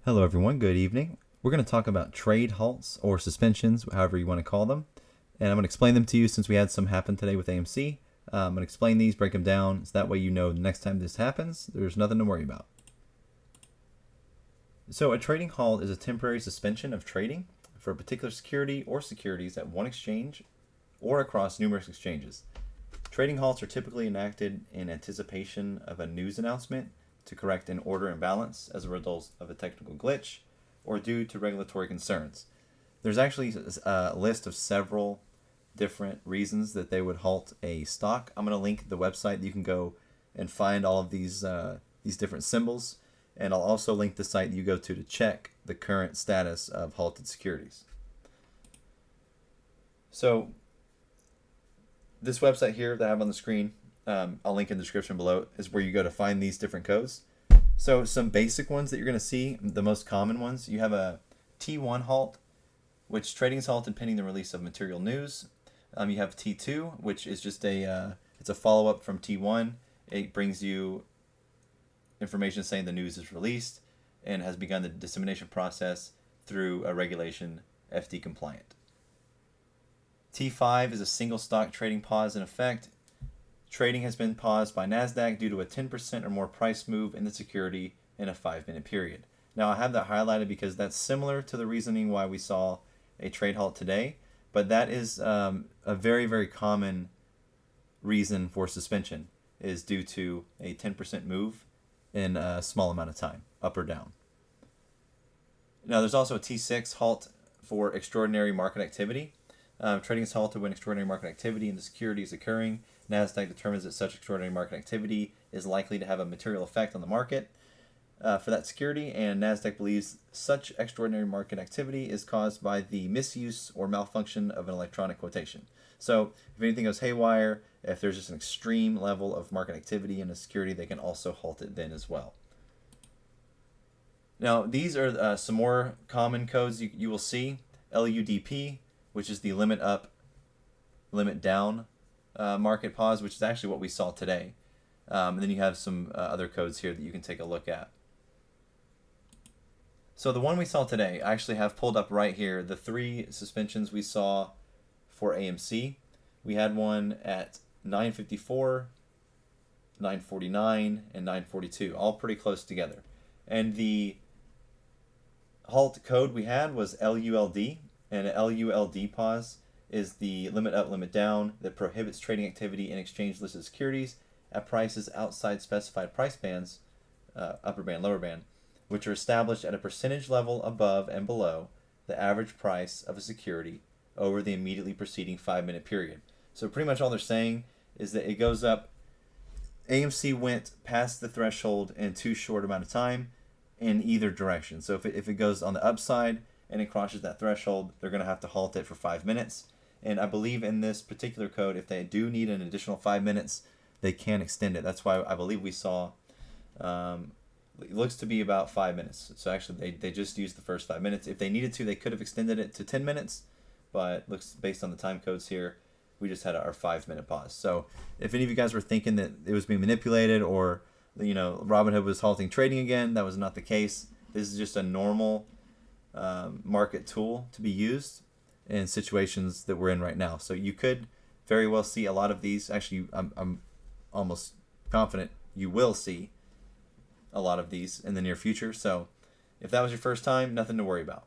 Hello everyone, good evening. We're going to talk about trade halts or suspensions, however you want to call them. And I'm going to explain them to you since we had some happen today with AMC. I'm going to explain these, break them down, so that way you know the next time this happens, there's nothing to worry about. So a trading halt is a temporary suspension of trading for a particular security or securities at one exchange or across numerous exchanges. Trading halts are typically enacted in anticipation of a news announcement to correct an order imbalance as a result of a technical glitch or due to regulatory concerns. There's actually a list of several different reasons that they would halt a stock. I'm going to link the website. You can go and find all of these different symbols, and I'll also link the site you go to check the current status of halted securities. So this website here that I have on the screen, I'll link in the description below, is where you go to find these different codes. So some basic ones that you're going to see, the most common ones, you have a T1 halt, which trading is halted pending the release of material news. You have T2, which is just it's a follow-up from T1. It brings you information saying the news is released and has begun the dissemination process through a regulation FD compliant. T5 is a single stock trading pause in effect. Trading has been paused by NASDAQ due to a 10% or more price move in the security in a 5-minute period. Now I have that highlighted because that's similar to the reasoning why we saw a trade halt today, but that is a very, very common reason for suspension is due to a 10% move in a small amount of time, up or down. Now there's also a T6 halt for extraordinary market activity. Trading is halted when extraordinary market activity in the security is occurring. NASDAQ determines that such extraordinary market activity is likely to have a material effect on the market for that security, and NASDAQ believes such extraordinary market activity is caused by the misuse or malfunction of an electronic quotation. So if anything goes haywire, if there's just an extreme level of market activity in a security, they can also halt it then as well. Now these are some more common codes you will see. LUDP, which is the limit up, limit down market pause, which is actually what we saw today. And then you have some other codes here that you can take a look at. So the one we saw today, I actually have pulled up right here the 3 suspensions we saw for AMC. We had one at 9:54, 9:49, and 9:42, all pretty close together. And the halt code we had was LULD, and an LULD pause is the limit up, limit down that prohibits trading activity in exchange listed securities at prices outside specified price bands, upper band, lower band, which are established at a percentage level above and below the average price of a security over the immediately preceding 5-minute period. So pretty much all they're saying is that it goes up. AMC went past the threshold in too short amount of time in either direction. So if it goes on the upside and it crosses that threshold, they're going to have to halt it for 5 minutes. And I believe in this particular code, if they do need an additional 5 minutes, they can extend it. That's why I believe we saw, it looks to be about 5 minutes. So actually they just used the first 5 minutes. If they needed to, they could have extended it to 10 minutes, but looks based on the time codes here, we just had our 5-minute pause. So if any of you guys were thinking that it was being manipulated or, Robinhood was halting trading again, that was not the case. This is just a normal market tool to be used in situations that we're in right now. So you could very well see a lot of these. Actually, I'm almost confident you will see a lot of these in the near future. So if that was your first time, nothing to worry about.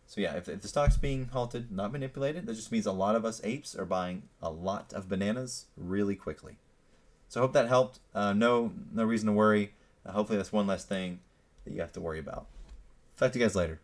So yeah, if the stock's being halted, not manipulated, that just means a lot of us apes are buying a lot of bananas really quickly. So I hope that helped. No reason to worry. Hopefully that's one less thing that you have to worry about. Talk to you guys later.